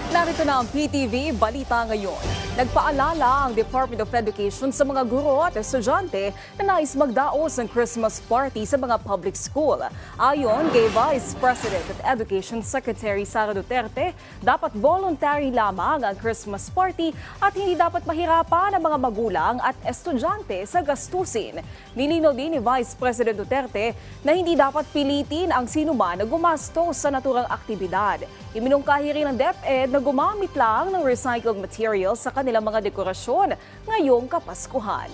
Narito na ang PTV Balita Ngayon. Nagpaalala ang Department of Education sa mga guro at estudyante na nais magdaos ng Christmas party sa mga public school. Ayon kay Vice President at Education Secretary Sara Duterte, dapat voluntary lamang ang Christmas party at hindi dapat mahirapan ang mga magulang at estudyante sa gastusin. Nilinaw din ni Vice President Duterte na hindi dapat pilitin ang sinuman na gumastos sa naturang aktibidad. Iminungkahi rin ng DepEd na gumamit lang ng recycled materials sa kanilang mga dekorasyon ngayong Kapaskuhan.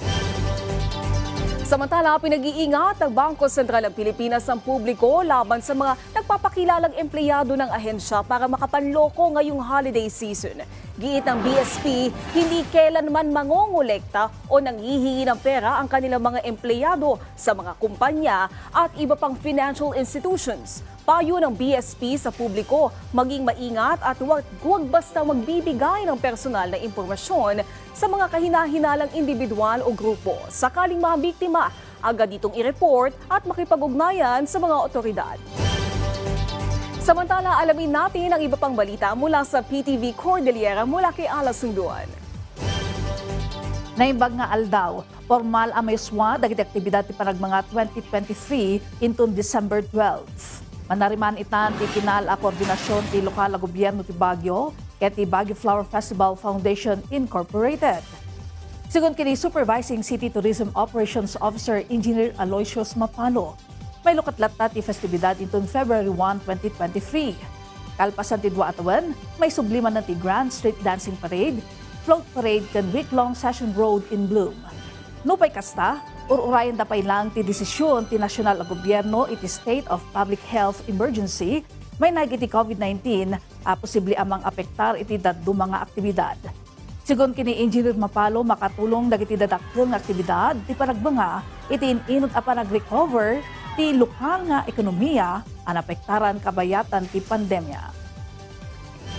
Samantala, pinag-iingat ng Bangko Sentral ng Pilipinas ang publiko laban sa mga nagpapakilalang empleyado ng ahensya para makapanloko ngayong holiday season. Giit ng BSP, hindi kailanman mangongolekta o nanghihingi ng pera ang kanilang mga empleyado sa mga kumpanya at iba pang financial institutions. Payo ng BSP sa publiko, maging maingat at huwag basta magbibigay ng personal na impormasyon sa mga kahinahinalang individual o grupo. Sakaling mabiktima, agad itong i-report at makipag-ugnayan sa mga otoridad. Samantala, alamin natin ang iba pang balita mula sa PTV Cordillera mula kay Ala Sunduan. Naimbag nga aldaw, formal ang may SWA dagiti aktibidad ti panag mga 2023 into December 12. Manariman itan ti kinal a koordinasyon ti lokal a gobyerno ti Baguio ket ti Baguio Flower Festival Foundation Incorporated. Sigon kini Supervising City Tourism Operations Officer Engineer Aloysius Mapalo, may lukatlatta ti festibidad into February 1, 2023. Kalpasan ti dua atawan, may subliman na ti Grand Street Dancing Parade, Float Parade ken week-long Session Road in Bloom. Nupay kasta, ururayan dapay lang ti desisyon ti nasyonal a gobyerno iti state of public health emergency may nagiti COVID-19 posible amang apektar iti daddo mga aktibidad. Sigon kini Engineer Mapalo, makatulong dagiti dadakkeng aktibidad ti paragbanga iti inunod a panag-recover ti lokal nga ekonomiya an apektaran kabayatan ti pandemya.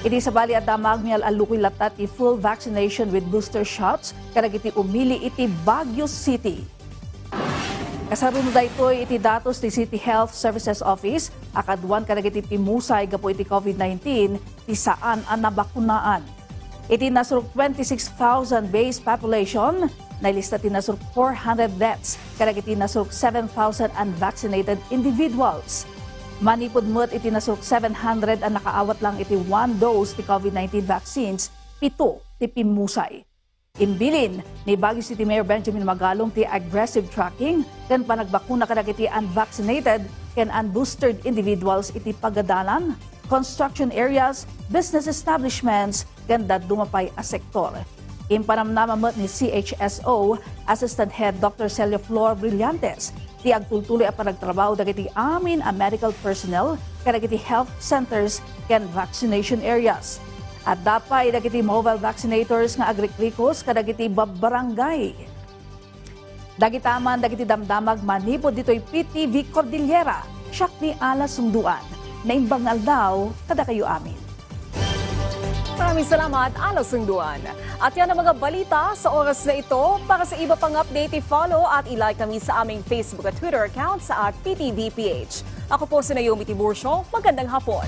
Iti sabali at damag miyal alukoy latta ti full vaccination with booster shots kadagiti umili iti Baguio City. Kasarunod ito'y iti datos ti City Health Services Office, akaduan kadagiti pimusay gapo iti COVID-19, ti saan ang nabakunaan. Iti nasurok 26,000 base population, nailista ti nasurok 400 deaths, kadagiti nasurok 7,000 unvaccinated individuals. Manipod mo't iti nasurok 700 ang nakaawat lang iti 1 dose ti COVID-19 vaccines, 7 ti pimusay. Imbilin ni Baguio City Mayor Benjamin Magalong ti aggressive tracking ken panagbakuna kadagiti unvaccinated ken unboosted individuals iti pagadalan, construction areas, business establishments ken dadumapay a sektor. Impanamnamamot ni CHSO Assistant Head Dr. Celia Flor Brillantes ti agtultuloy a panagtrabaho dagiti amin a medical personnel kadagiti health centers ken vaccination areas. At dapay dagiti mobile vaccinators nga agriklikos kadagiti barangay. Dagitaman dagiti damdamag manipod ditoy PTV Cordillera, siak ni Ala Sunduan. Naimbang aldaw kada kayo amin. Maraming salamat, Ala Sunduan. At yan ang mga balita sa oras na ito. Para sa iba pang update, i-follow at i-like kami sa aming Facebook at Twitter account sa @PTVPH. Ako po si Naomi Tiburcio. Magandang hapon.